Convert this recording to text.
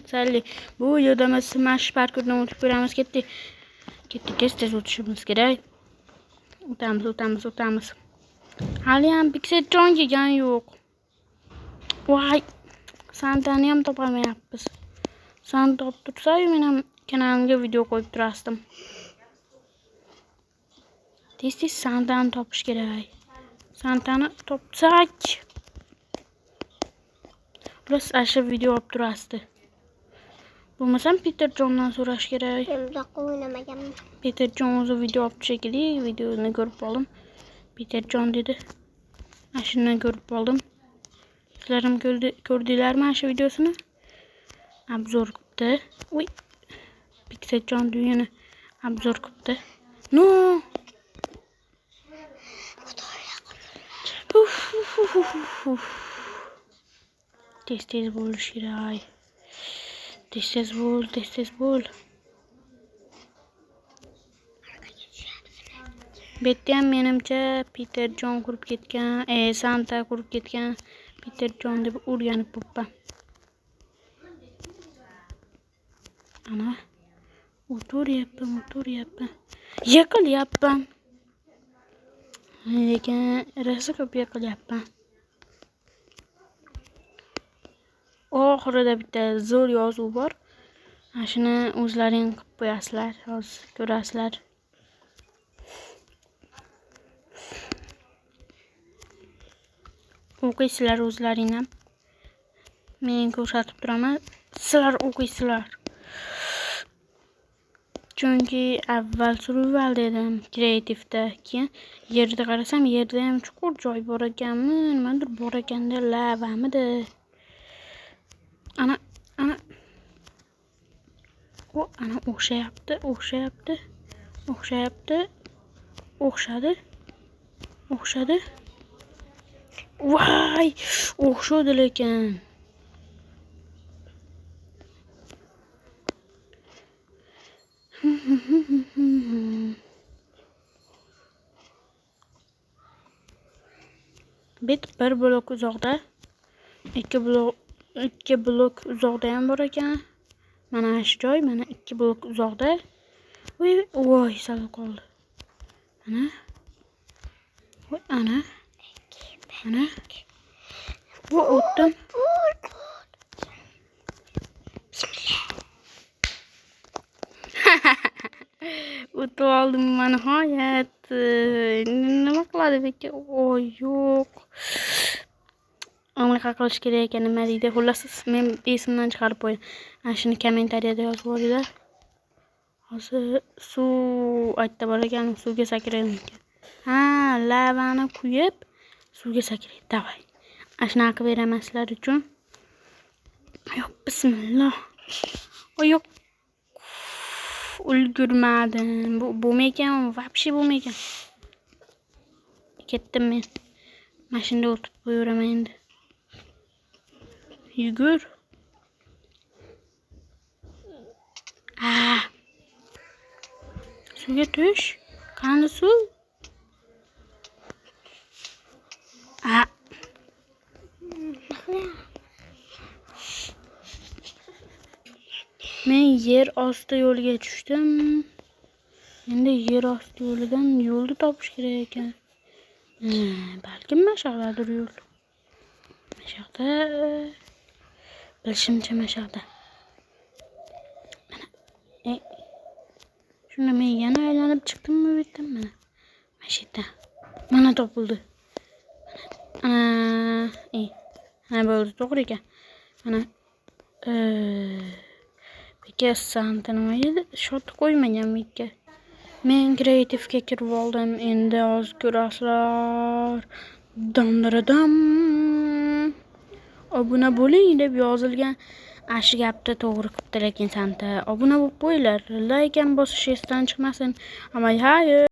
Sally. Bu videoda Smash parkurdan o'tib ko'ramiz. Ketdik. Tez o'tishimiz kerak. O'tamiz. Haliyam Pixeljon kelgan yo'q. Voy. Santani ham topolmayapmiz. San topib tursa-yu, men ham kanalimga video qo'yib turasdim. Tez Santani topish kerak. Santani topsak. Plus asha video olib turasdi. Bo'lmasam Peterjondan so'rash kerak. Uzoqqa o'ynamaganman. Peterjon o'zi video olib shekilli, videoni ko'rib oldim. Peterjon dedi. Ashuni ko'rib oldim. Sizlar ham ko'rdinglarmi asha videosini? Obzor qildi. Uy. Peterjon uyini obzor qildi. No. Tez bo'lish kerak. Tez bo'l. Bu yerda ham menimcha Peterjon qurib ketgan, Santa qurib ketgan. Peterjon deb o'rganib bo'pman. Ana. O'tiryapman. Yiqilyapman. Lekin rosa ko'p yiqilyapman. Oxirida bitta zo'r yozuv bor. Shuni o'zlaring qilib qo'yasizlar, hozir ko'rasizlar. O'qiysizlar o'zlaring ham. Men ko'rsatib turaman, sizlar o'qiysizlar. Chunki avval survival dedim kreativda, keyin yerda qarasam, yerda ham chuqur joy bor ekanmi, nimadir bor ekanda, lavamidi. Ana. Ana o'xshayapti. O'xshadi. Voy, o'xshadi lekin. Bit bir blok uzoqda, ikki blok uzoqda ham bor ekan. Mana shu joy, mana 2 blok uzoqda. Voy, sal qoldi. Ana. Bu o'tdim. O'tib oldim mana nihoyat. Nima qiladi beka? Yo'q. Anaqa qilish kerak ekan, nima deydi? Xullas, men esimdan chiqarib qo'ydim. Shuni kommentariyada yozib qo'yinglar. Hozir suv aytda bor ekan, suvga sakrayman. Lavani quyib suvga sakraydi. Davay. Shunaqa qilib beraman sizlar uchun. Yo'q, bismillah. Yo'q. Ulgurmadim. Bo'lmaykan, vobshe bo'lmaykan. Ketdim men. Mashinada o'tib qo'yaveraman endi. Yugur. Suvga tush. Qani suv? Men yer osti yo'liga tushdim. Endi yer osti yo'lidan yo'lni topish kerak ekan. Balkim mashaqadir yo'l. Mashaqda bilishimcha mashaqda. Mana. Shunda men yana aylanib chiqdimmi bu yerdan mana. Mashita. Mana topildi. Mana bo'ldi, to'g'ri ekan. Mana beka Santa nima edi? Shot qo'ymagan beka. Men kreativga kirib oldim. Endi hozir ko'rasizlar. Damdaradam. Obuna bo'ling deb yozilgan. Ash gapni to'g'ri qilibdi lekin Santa. Obuna bo'lib qo'yinglar. Like ham bosish esdan chiqmasin. Amay hayır.